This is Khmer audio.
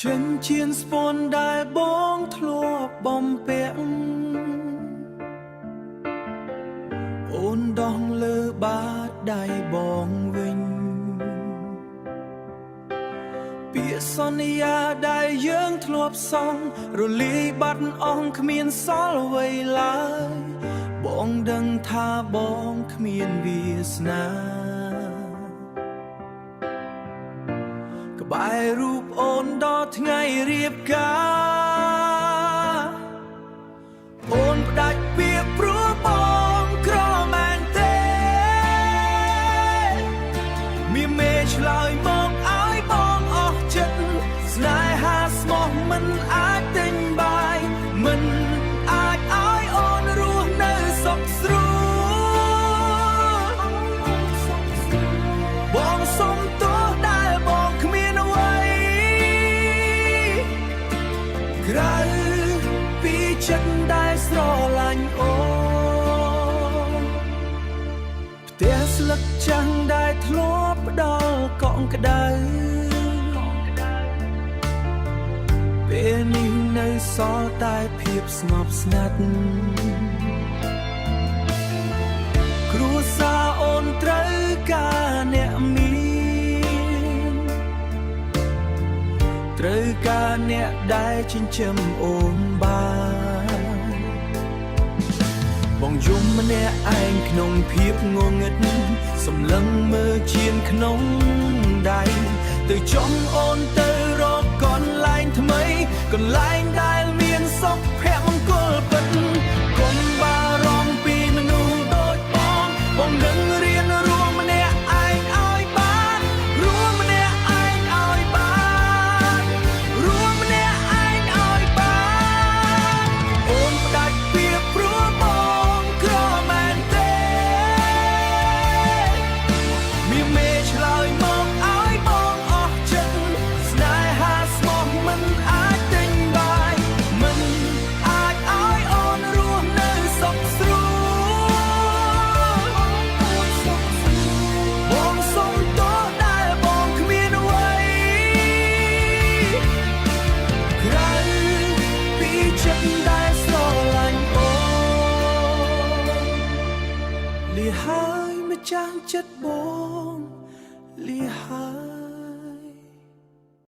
ចិញ្ចៀនស្ពាន់ដែលបងធ្លាប់បំពាក់អូនដងលើបាតដៃបងវិញពាក្យសន្យាដែលយើងធ្លាប់សងរលាយបាត់អស់គ្មានសល់អ្វីឡើយបងដឹងថាបងគ្មានវាសនាក្បែររូបអូនដល់ថ្ងៃរៀបការអូនផ្ដាច់ពាក្យព្រោះបងក្រមែនទេមានមេឆ្លើយមកឲ្យបងអស់ចិត្តស្នេហាស្មោះមិនអាចទិញបាយមិនអាចឲ្យអូនរស់នៅសុខស្រួលបងសុំទោសដែលបងគ្មានអ្វីក្រៅពីចិត្តដែលស្រឡាញ់អូនផ្ទះស្លឹកចាំងដែលធ្លាប់ផ្ដល់កក់ក្ដៅពេលនេះនៅសល់តែភាពស្ងប់ស្ងាត់គ្រួសារអូនត្រូវការអ្នកមានត្រូវការអ្នកដែលចិញ្ចឹមអូនបានបងយំម្នាក់ឯងក្នុងភាពងងឹតសម្លឹងមើលជៀនក្នុងដៃទៅចំអូនទៅរកកន្លែងថ្មីកន្លែងដែលមានសុភមង្គលពិតកុំបារម្ភពីមនុស្សដូចបងនឹងរៀនរួមម្នាក់ឯងឲ្យបានរួមម្នាក់ឯងឲ្យបានរួមម្នាក់ឯងឲ្យបានអូនផ្ដាច់ពាក្យព្រោះបងក្រមែនទេមានមេឆ្លើយមកឲ្យបងអស់ចិត្តស្នេហាស្មោះមិនអាចទិញបាយមិនអាចឲ្យអូនរស់នៅសុខស្រួលបងសុំទោសដែលបងគ្មានអ្វីក្រៅពីចិត្តដែលស្រឡាញ់អូនលីហើយម្ចាស់ចិត្តបងលីហើយ